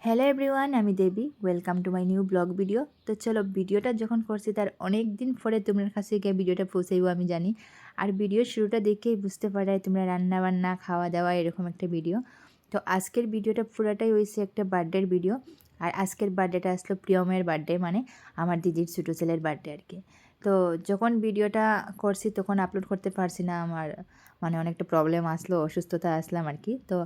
Hello everyone, আমি Debi. Welcome to my new blog video. তো চলো, ভিডিওটা যখন করছি তার অনেক দিন পরে তোমার কাছে গিয়ে ভিডিওটা পৌঁছাইব আমি জানি। আর ভিডিওর শুরুটা দেখেই বুঝতে পারায় তোমরা রান্না বান্না খাওয়া দাওয়া এরকম একটা ভিডিও। তো আজকের ভিডিওটা পুরাটাই হয়েছে একটা বার্থডের ভিডিও। আর আজকের বার্থডেটা আসলো প্রিয়মের বার্থডে, মানে আমার দিদির ছোটো ছেলের বার্থডে আর কি। তো যখন ভিডিওটা করছি তখন আপলোড করতে পারছি না, আমার মানে অনেকটা প্রবলেম আসলো, অসুস্থতা আসলাম আর কি। তো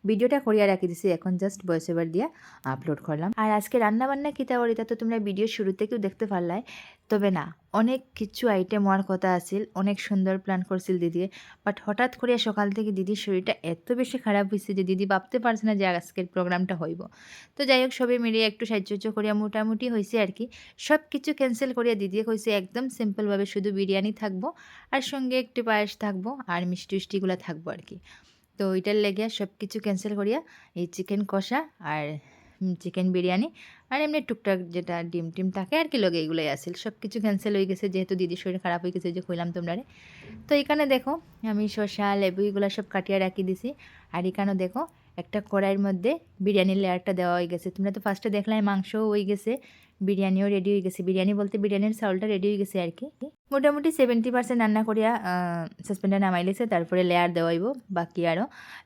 ভিডিওটা করিয়া রাখি দিছি, এখন জাস্ট ভয়েস ওভার দিয়ে আপলোড করলাম। আর আজকে রান্নাবান্না কিতা করি তা তো তোমরা ভিডিও শুরু থেকেও দেখতে পারলাই। তবে না, অনেক কিছু আইটেম হওয়ার কথা আছিল, অনেক সুন্দর প্ল্যান করছিল দিদি। বাট হঠাৎ করে সকাল থেকে দিদির শরীরটা এত বেশি খারাপ হয়েছে যে দিদি ভাবতে পারছে না যে আজকের প্রোগ্রামটা হইব। তো যাই হোক, সবাই মিলিয়ে একটু সাহায্য করিয়া মোটামুটি হয়েছে আর কি। সব কিছু ক্যান্সেল করিয়া দিদি কইছে একদম সিম্পলভাবে শুধু বিরিয়ানি থাকবো, আর সঙ্গে একটু পায়েস থাকবো, আর মিষ্টি উষ্টিগুলো থাকবো আর কি। তো ওইটার লেগে সব কিছু ক্যান্সেল করিয়া এই চিকেন কষা আর চিকেন বিরিয়ানি আর এমনি টুকটাক যেটা ডিম টিম থাকে আর কি লগে এগুলোই আসিল, সব কিছু ক্যান্সেল হয়ে গেছে যেহেতু দিদির শরীর খারাপ হয়ে গেছে, যে কইলাম তোমরা। তো এখানে দেখো আমি শসা লেবু এগুলো সব কাটিয়ে রাখি দিছি। আর এখানে দেখো একটা কড়াইয়ের মধ্যে বিরিয়ানির লেয়ারটা দেওয়া হয়ে গেছে। তোমরা তো ফার্স্টে দেখলাই মাংসও হয়ে গেছে, বিরিয়ানিও রেডি হয়ে গেছে। বিরিয়ানি বলতে বিরিয়ানির চাউলটা রেডি হয়ে গেছে আর কি। মোটামুটি 70% রান্না করিয়া সাসপেন্ডে নামাই লিছে, তারপরে লেয়ার দেওয়াইব, বাকি আরও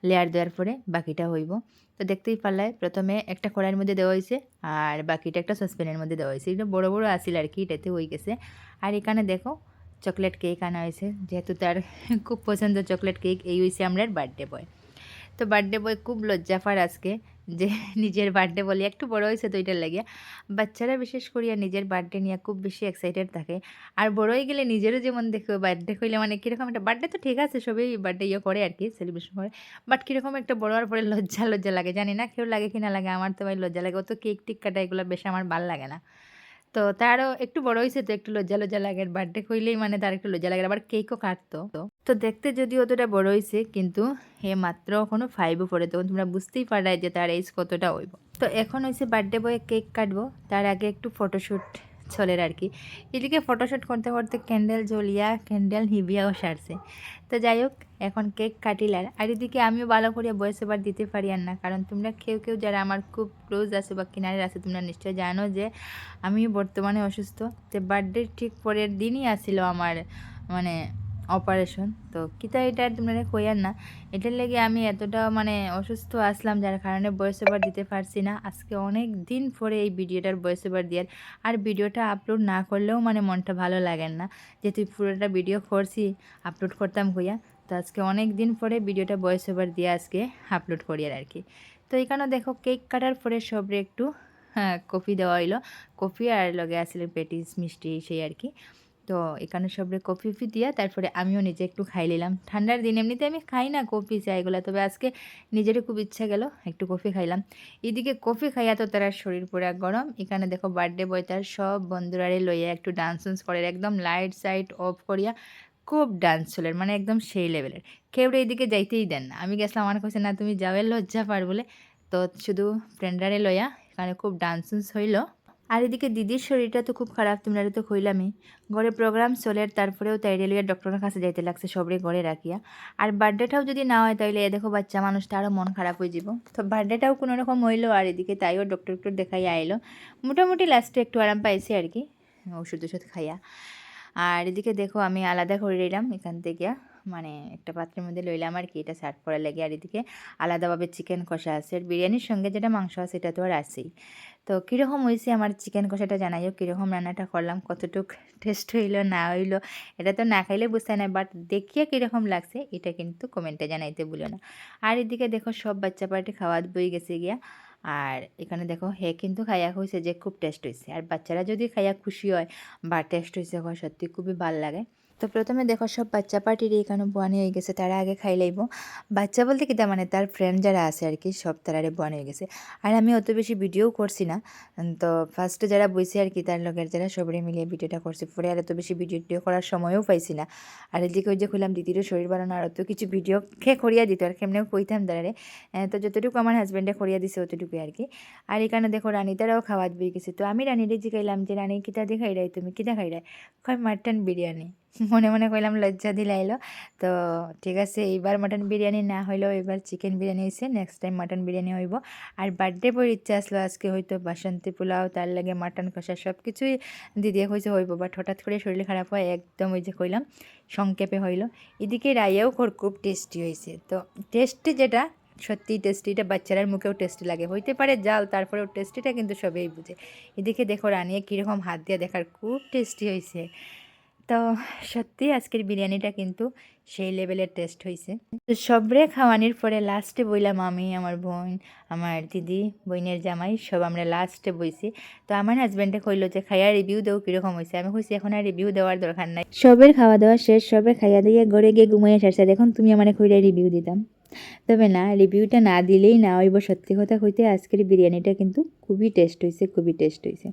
লেয়ার দেওয়ার পরে বাকিটা হইব। তো দেখতেই পারলাই প্রথমে একটা কড়াইয়ের মধ্যে দেওয়া হয়েছে, আর বাকিটা একটা সসপ্যানের মধ্যে দেওয়া হয়েছে। এটা বড় বড় আসিল আর কি, এটাতে হয়ে গেছে। আর এখানে দেখো চকলেট কেক আনা হয়েছে, যেহেতু তার খুব পছন্দ চকলেট কেক। এই হয়েছে আমরা বার্থডে বয়। তো বার্থডে বয় খুব লজ্জাফার আজকে, যে নিজের বার্থডে বলি একটু বড় হয়েছে তো এটার লাগিয়া। বাচ্চারা বিশেষ করিয়া নিজের বার্থডে নিয়ে খুব বেশি এক্সাইটেড থাকে। আর বড় হয়ে গেলে নিজেরও যেমন দেখো বার্থডে কইলে মানে কীরকম একটা, বার্থডে তো ঠিক আছে সবাই বার্থডে ইয়ে করে আর কি, সেলিব্রেশন করে। বাট কীরকম একটা বড় হওয়ার পরে লজ্জা লজ্জা লাগে, জানি না কেউ লাগে কি না লাগে, আমার তো ভাই লজ্জা লাগে। অত কেক টিক কাটা এগুলো বেশি আমার ভাল লাগে না। তো তারও একটু বড় হয়েছে তো একটু লজ্জা লজ্জা লাগে, বার্থডে কইলেই মানে তার একটু লজ্জা লাগে। আবার কেকও কাটতো। তো দেখতে যদিও অতটা বড় হয়েছে, কিন্তু হে মাত্র এখনো 5-এ পড়ে, তখন তোমরা বুঝতেই পারাই যে তার এজ কতটা হইব। তো এখন হয়েছে বার্থডে বয়ে কেক কাটবো, তার আগে একটু ফটোশ্যুট চলের আর কি। এদিকে ফটোশ্যুট করতে করতে ক্যান্ডেল জ্বলিয়া ক্যান্ডেল নিভিয়াও সারছে। তো যাই হোক, এখন কেক কাটিলার। আর এদিকে আমিও ভালো করে ভয়েস ওভার দিতে পারি আর না, কারণ তোমরা কেউ কেউ যারা আমার খুব ক্লোজ আছে বা কিনারে আছে তোমরা নিশ্চয় জানো যে আমি বর্তমানে অসুস্থ। তো বার্থডে ঠিক পরের দিনই আসছিল আমার মানে অপারেশন। তো কিতা এটা তোমরা কইয়ার না, এটার লেগে আমি এতটা মানে অসুস্থ আসলাম, যার কারণে ভয়েস ওভার দিতে পারছি না। আজকে অনেক দিন পরে এই ভিডিওটার ভয়েস ওভার দেওয়ার। আর ভিডিওটা আপলোড না করলেও মানে মনটা ভালো লাগেন না, যেহেতু পুরোটা ভিডিও করছি আপলোড করতাম কইয়া। তো আজকে অনেক দিন পরে ভিডিওটা ভয়েস ওভার দিয়ে আজকে আপলোড করি আর কি। তো এখানে দেখো কেক কাটার পরে সবরে একটু কফি দেওয়া হইলো। কফি আর লগে আসলে পেটিস মিষ্টি সেই আর কি। তো এখানে সবরে কফি ফি দিয়া তারপরে আমিও নিজে একটু খাই নিলাম। ঠান্ডার দিন এমনিতে আমি খাই না কফি চা এগুলো, তবে আজকে নিজেরও খুব ইচ্ছা গেল, একটু কফি খাইলাম। এদিকে কফি খাইয়া তো তার শরীর পুরা গরম। এখানে দেখো বার্থডে বয় তার সব বন্ধুরারে লইয়া একটু ডান্স উন্স করে, একদম লাইট সাইট অফ করিয়া খুব ডান্স চলের, মানে একদম সেই লেভেলের। কেউ এইদিকে যাইতেই দেন না। আমি গেছিলাম, আমার কাছে না তুমি যাওয়ার লজ্জা পার বলে। তো শুধু ফ্রেন্ডারে লইয়া এখানে খুব ডান্স উন্স হইলো। আর এদিকে দিদির শরীরটা তো খুব খারাপ, তোমরা তো কইলামই। ঘরে প্রোগ্রাম চলে, তারপরেও তাই রেলওয়ে ডক্টরের কাছে যাইতে লাগছে সবরে ঘরে রাখিয়া। আর বার্থডেটাও যদি না হয় তাইলে এ দেখো বাচ্চা মানুষটা আরও মন খারাপ হয়ে যাব। তো বার্থডেটাও কোনো রকম হইলো, আর এদিকে তাইও ডক্টর দেখাই আইলো। মোটামুটি লাস্টে একটু আরাম পাইছি আর কি, ওষুধ খাইয়া। আর এদিকে দেখো আমি আলাদা করে নিলাম এখান থেকে, মানে একটা পাত্রের মধ্যে লইলাম আর কি, এটা সার্ভ করা লাগে। আর এদিকে আলাদাভাবে চিকেন কষা আছে, আর বিরিয়ানির সঙ্গে যেটা মাংস আছে সেটা তো আর আছেই। তো কীরকম হয়েছে আমার চিকেন কষাটা জানাইও, কীরকম রান্নাটা করলাম, কতটুক টেস্ট হইলো না হইলো, এটা তো না খাইলে বুঝতে না, বাট দেখিয়ে কীরকম লাগছে এটা কিন্তু কমেন্টে জানাইতে ভুলো না। আর এদিকে দেখো সব বাচ্চা পার্টি খাওয়া বই গেছে গিয়া। আর এখানে দেখো হে কিন্তু খাইয়া হয়েছে যে খুব টেস্ট হয়েছে, আর বাচ্চারা যদি খাইয়া খুশি হয় বা টেস্ট হয়েছে সত্যি খুবই ভাল লাগে। তো প্রথমে দেখো সব বাচ্চা পার্টির এখানে বোয়ানি হয়ে গেছে, তারা আগে খাই লাইব। বাচ্চা বলতে কি তার মানে তার ফ্রেন্ড যারা আছে আর কি, সব তারারে বোয়ানি হয়ে গেছে। আর আমি অত বেশি ভিডিও করছি না। তো ফার্স্টে যারা বইছে আর কি, তার লগের যারা সবাই মিলিয়ে ভিডিওটা করছে, পরে আর এত বেশি ভিডিও করার সময়ও পাইছি না। আর এদিকে ওই যে খুললাম দিদিরও শরীর বানানো, আর অত কিছু ভিডিও করিয়া দিত আর কেমনেও কইতাম দাঁড়ারে। তো যতটুকু আমার হাজব্যান্ডে করিয়া দিছে অতটুকুই আর কি। আর এখানে দেখো রানী তারাও খাওয়াত বই গেছে। তো আমি রানীরে জিগাইলাম যে রানী কিতা দেখাই রাই, তুমি কিতা খাই রাই? কয় মাটন বিরিয়ানি। মনে মনে কইলাম লজ্জা দিলাইলো। তো ঠিক আছে, এইবার মাটন বিরিয়ানি না হইলেও এবার চিকেন বিরিয়ানি হইছে, নেক্সট টাইম মাটন বিরিয়ানি হইব। আর বার্থডে বই ইচ্ছা আসলো আজকে হয়তো বাসন্তী পোলাও, তার লাগে মাটন কষা সব কিছুই দিদিয়ে কইছে হইব, বাট হঠাৎ করে শরীর খারাপ হয় একদম, ওই যে কইলাম সংক্ষেপে হইলো। এদিকে রাইয়াও খুব টেস্টি হয়েছে। তো টেস্টি যেটা সত্যিই টেস্টি, এটা বাচ্চারার মুখেও টেস্টি লাগে, হইতে পারে জাল, তারপরেও টেস্টিটা কিন্তু সবেই বুঝে। এদিকে দেখো রানিয়ে কীরকম হাত দিয়ে দেখার খুব টেস্টি হয়েছে। তো সত্যি আজকের বিরিয়ানিটা কিন্তু সেই লেভেলের টেস্ট হয়েছে। তো সবরে খাওয়ানির পরে লাস্টে বইলাম আমি, আমার বোন, আমার দিদি, বোনের জামাই সব আমরা লাস্টে বইছি। তো আমার হাজব্যান্ডে কইলো যে খাইয়া রিভিউ দেও কীরকম হয়েছে। আমি কইছি এখন আর রিভিউ দেওয়ার দরকার নাই, সবের খাওয়া দাওয়া শেষ, সবে খাইয়া দিয়ে ঘরে গিয়ে ঘুমাইয়া সারছে, এখন তুমি আমার কইরা রিভিউ দিতাম। তবে না, রিভিউটা না দিলেই না হইব। সত্যি কথা কইতে আজকের বিরিয়ানিটা কিন্তু খুবই টেস্ট হয়েছে, খুবই টেস্ট হয়েছে।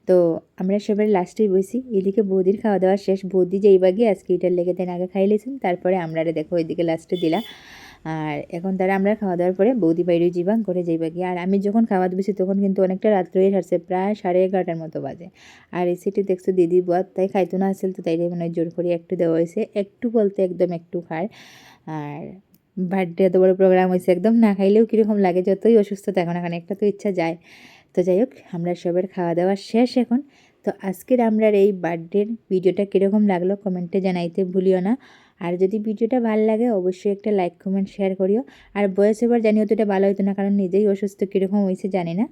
তো আমরা সবাই লাস্টেই বসি, এদিকে বৌদির খাওয়া দাওয়া শেষ। বৌদি যেই বাগে আজকে এটার লেগে দেন আগে খাই লেছেন, তারপরে আমরা দেখো ওইদিকে লাস্টে দিলা। আর এখন তারা আমরা খাওয়া দাওয়ার পরে বৌদি বাইরে যাবা করে যাইবা গিয়ে। আর আমি যখন খাওয়া দিয়েছি তখন কিন্তু অনেকটা রাত্র হয়ে সারছে, প্রায় 11:30 মতো বাজে। আর এই সিটি দেখছো দিদি বুয়াত তাই খাইতো না আসল, তো তাই মনে হয় জোর করে একটু দেওয়া হয়েছে, একটু বলতে একদম একটু খায়। আর বার্থডে এত বড় প্রোগ্রাম হয়েছে, একদম না খাইলেও কীরকম লাগে, যতই অসুস্থ থাকো না কেন একটা তো ইচ্ছা যায়। তো যাই হোক, আমরা সবার খাওয়া দাওয়া শেষ এখন। তো আজকের আমরা এই বার্থডের ভিডিওটা কীরকম লাগলো কমেন্টে জানাইতে ভুলিও না। আর যদি ভিডিওটা ভালো লাগে অবশ্যই একটা লাইক কমেন্ট শেয়ার করিও। আর ভয়েস ওভার জানিও তো এটা ভালো হতো না, কারণ নিজেই অসুস্থ, কীরকম হয়েছে জানি না।